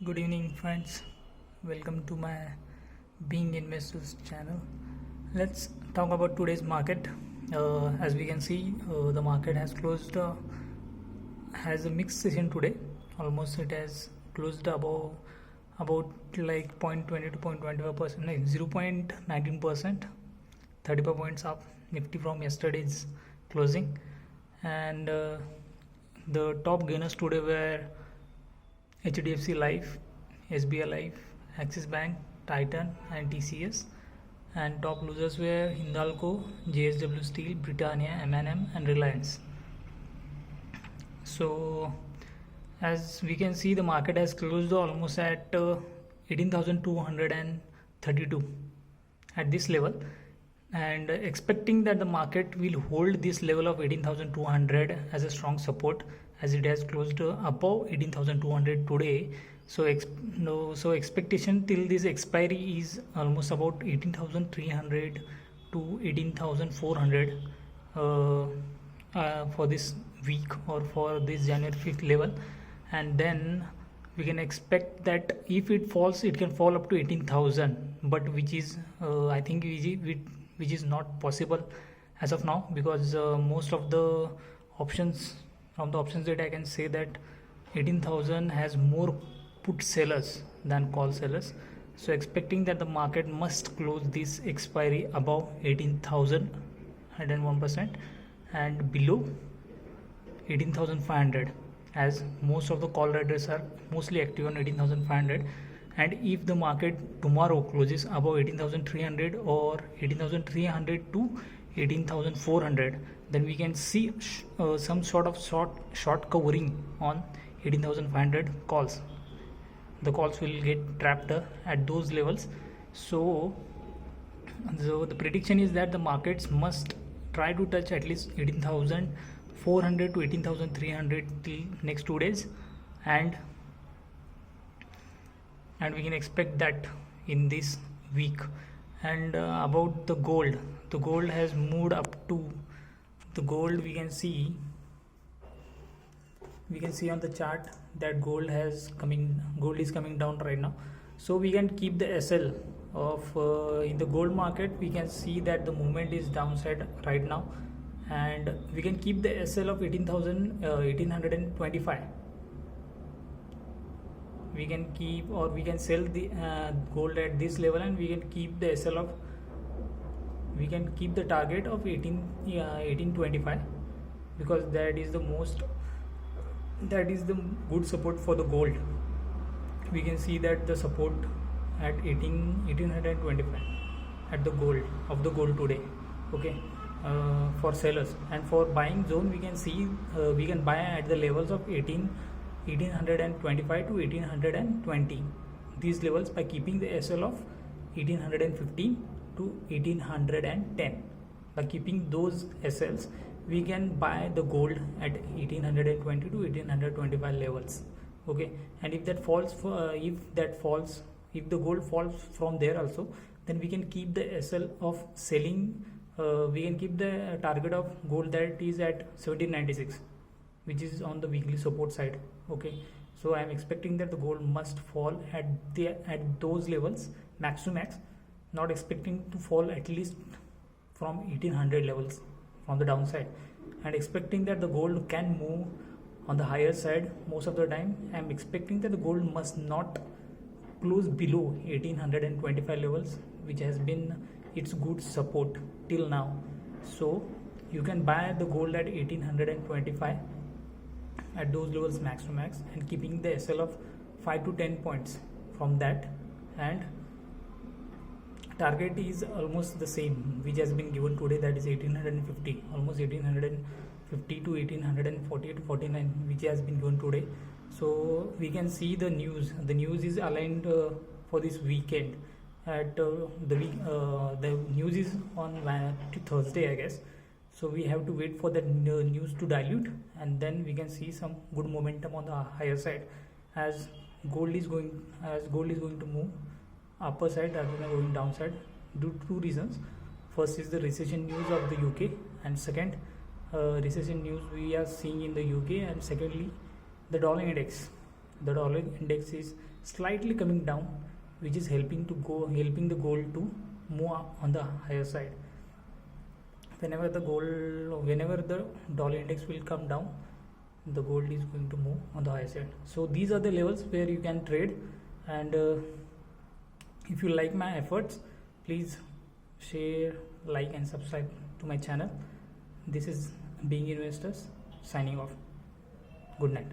Good evening, friends. Welcome to my Being Investors channel. Let's talk about today's market. As we can see, the market has closed, has a mixed session today. Almost it has closed about like 0.20 to 0.25%, like 0.19%, 35 points up. Nifty from yesterday's closing, and the top gainers today were HDFC Life, SBI Life, Axis Bank, Titan, and TCS. And top losers were Hindalco, JSW Steel, Britannia, M&M, and Reliance. So, as we can see, the market has closed almost at 18,232 at this level, and expecting that the market will hold this level of 18,200 as a strong support, as it has closed above 18,200 today. So expectation till this expiry is almost about 18,300 to 18,400 for this week or for this January 5th level. And then we can expect that if it falls, it can fall up to 18,000, but which is I think which is not possible as of now, because most of the options, from the options that I can say, that 18,000 has more put sellers than call sellers. So expecting that the market must close this expiry above 18,000 101% and below 18,500, as most of the call riders are mostly active on 18,500. And if the market tomorrow closes above 18,300 or 18,300 to 18,400, then we can see some sort of short covering on 18,500 calls. The calls will get trapped at those levels. So the prediction is that the markets must try to touch at least 18,400 to 18,300 till next 2 days, and we can expect that in this week. And about the gold has moved up to the gold. We can see on the chart that gold is coming down right now. So we can keep the SL of in the gold market. We can see that the movement is downside right now, and we can keep the SL of 1825. We can keep, or we can sell the gold at this level, and we can keep the SL of, we can keep the target of 1825, because that is the good support for the gold. We can see that the support at 1825 at the gold of the gold today. Okay, for sellers. And for buying zone, we can see we can buy at the levels of 1825 to 1820, these levels, by keeping the SL of 1815 to 1810. By keeping those SLs, we can buy the gold at 1820 to 1825 levels. Okay, and if that falls if the gold falls from there also, then we can keep the SL of selling. We can keep the target of gold that is at 1796, which is on the weekly support side. Okay, so I am expecting that the gold must fall at those levels, max to max, not expecting to fall at least from 1800 levels from the downside, and expecting that the gold can move on the higher side. Most of the time I am expecting that the gold must not close below 1825 levels, which has been its good support till now. So you can buy the gold at 1825 at those levels, max to max, and keeping the SL of 5 to 10 points from that. And target is almost the same which has been given today, that is 1850, almost 1850 to 1840 to 49, which has been given today. So we can see the news is aligned for this weekend. At the news is on Thursday, I guess. So we have to wait for the news to dilute, and then we can see some good momentum on the higher side, as gold is going to move upper side rather than going downside, due to 2 reasons. First is the recession news of the UK, and second, recession news we are seeing in the UK, and secondly, the dollar index the dollar index is slightly coming down, which is helping the gold to move on the higher side. Whenever the dollar index will come down, the gold is going to move on the higher side. So these are the levels where you can trade. And if you like my efforts, please share, like and subscribe to my channel. This is Being Investors signing off. Good night.